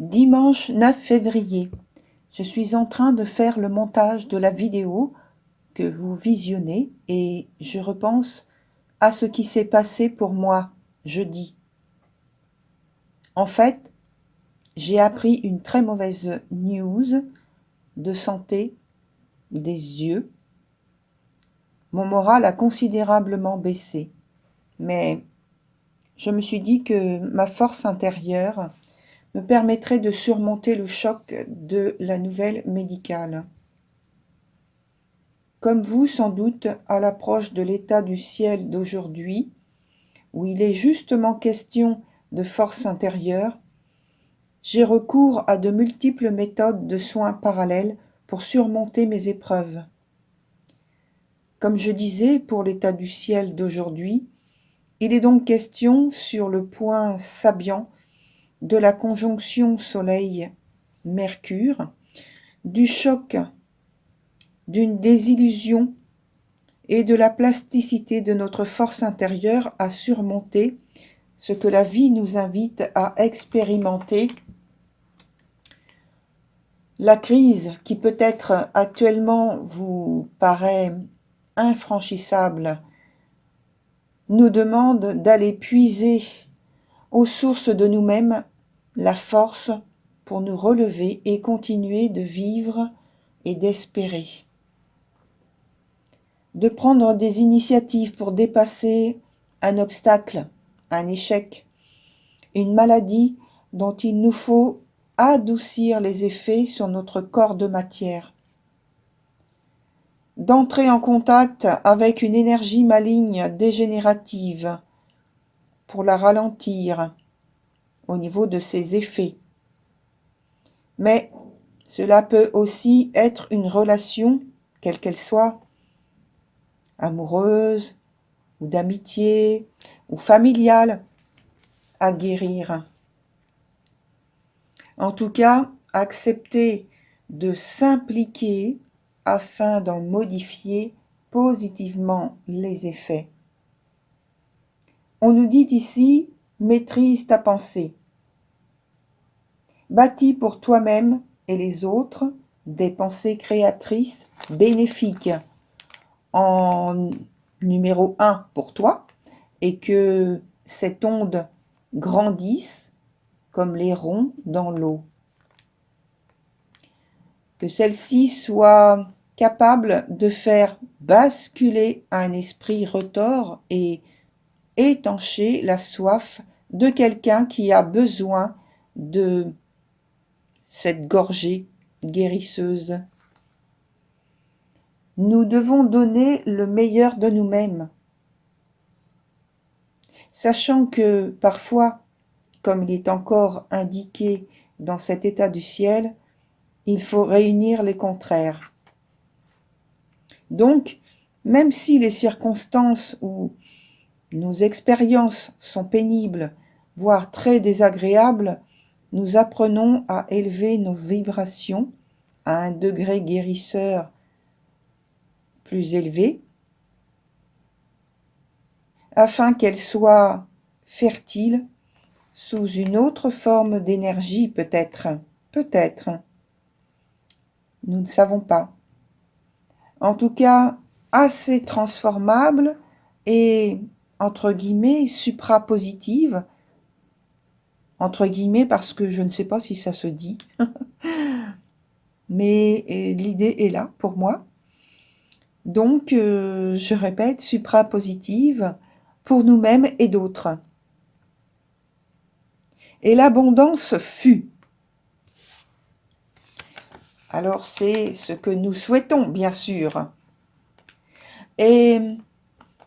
Dimanche 9 février. Je suis en train de faire le montage de la vidéo que vous visionnez et je repense à ce qui s'est passé pour moi jeudi. En fait, j'ai appris une très mauvaise news de santé des yeux. Mon moral a considérablement baissé, mais je me suis dit que ma force intérieure me permettrait de surmonter le choc de la nouvelle médicale. Comme vous, sans doute, à l'approche de l'état du ciel d'aujourd'hui, où il est justement question de force intérieure, j'ai recours à de multiples méthodes de soins parallèles pour surmonter mes épreuves. Comme je disais, pour l'état du ciel d'aujourd'hui, il est donc question sur le point sabiant de la conjonction Soleil-Mercure, du choc, d'une désillusion et de la plasticité de notre force intérieure à surmonter ce que la vie nous invite à expérimenter. La crise qui peut-être actuellement vous paraît infranchissable nous demande d'aller puiser aux sources de nous-mêmes la force pour nous relever et continuer de vivre et d'espérer. De prendre des initiatives pour dépasser un obstacle, un échec, une maladie dont il nous faut adoucir les effets sur notre corps de matière. D'entrer en contact avec une énergie maligne dégénérative pour la ralentir au niveau de ses effets. Mais cela peut aussi être une relation, quelle qu'elle soit, amoureuse ou d'amitié ou familiale, à guérir. En tout cas, accepter de s'impliquer afin d'en modifier positivement les effets. On nous dit ici, maîtrise ta pensée. Bâtis pour toi-même et les autres des pensées créatrices bénéfiques en numéro 1 pour toi et que cette onde grandisse comme les ronds dans l'eau. Que celle-ci soit capable de faire basculer un esprit retors et étancher la soif de quelqu'un qui a besoin de cette gorgée guérisseuse. Nous devons donner le meilleur de nous-mêmes, sachant que parfois, comme il est encore indiqué dans cet état du ciel, il faut réunir les contraires. Donc, même si les circonstances ou nos expériences sont pénibles, voire très désagréables, nous apprenons à élever nos vibrations à un degré guérisseur plus élevé, afin qu'elles soient fertiles sous une autre forme d'énergie peut-être, nous ne savons pas. En tout cas, assez transformable et, entre guillemets, suprapositive, entre guillemets parce que je ne sais pas si ça se dit, mais l'idée est là pour moi. Donc, je répète, suprapositive pour nous-mêmes et d'autres. Et l'abondance fut. Alors, c'est ce que nous souhaitons, bien sûr. Et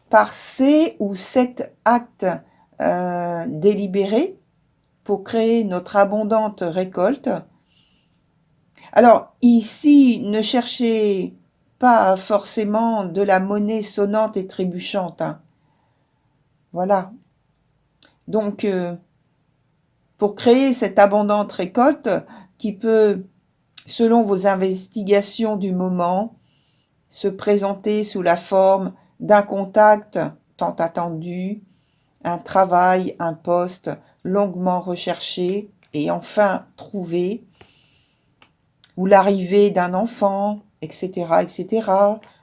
par ces ou 7 actes délibérés pour créer notre abondante récolte. Alors, ici, ne cherchez pas forcément de la monnaie sonnante et trébuchante. Voilà. Donc, pour créer cette abondante récolte qui peut, selon vos investigations du moment, se présenter sous la forme d'un contact tant attendu, un travail, un poste longuement recherché, et enfin trouver, ou l'arrivée d'un enfant, etc., etc.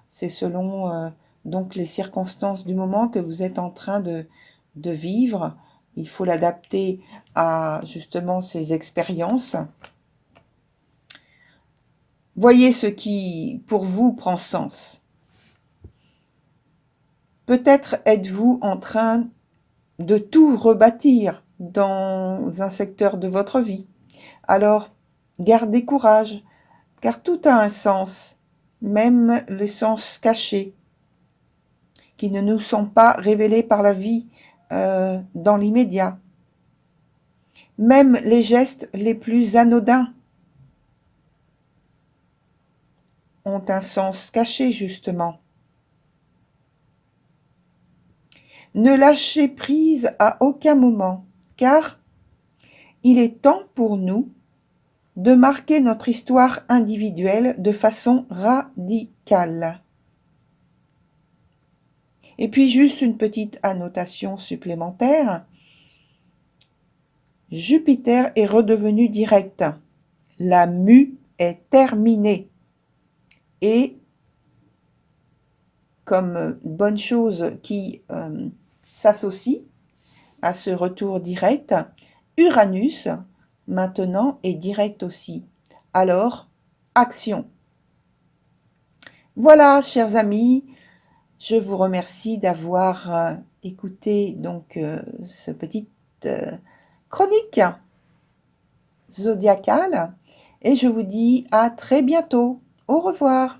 C'est selon donc les circonstances du moment que vous êtes en train de vivre. Il faut l'adapter à justement ces expériences. Voyez ce qui, pour vous, prend sens. Peut-être êtes-vous en train de tout rebâtir dans un secteur de votre vie. Alors, gardez courage, car tout a un sens, même les sens cachés, qui ne nous sont pas révélés par la vie dans l'immédiat. Même les gestes les plus anodins ont un sens caché, justement. Ne lâchez prise à aucun moment, car il est temps pour nous de marquer notre histoire individuelle de façon radicale. Et puis juste une petite annotation supplémentaire. Jupiter est redevenu direct. La mue est terminée. Et comme bonne chose qui s'associe à ce retour direct, Uranus maintenant est direct aussi. Alors, action. Voilà, chers amis, je vous remercie d'avoir écouté donc ce petite chronique zodiacale et je vous dis à très bientôt. Au revoir.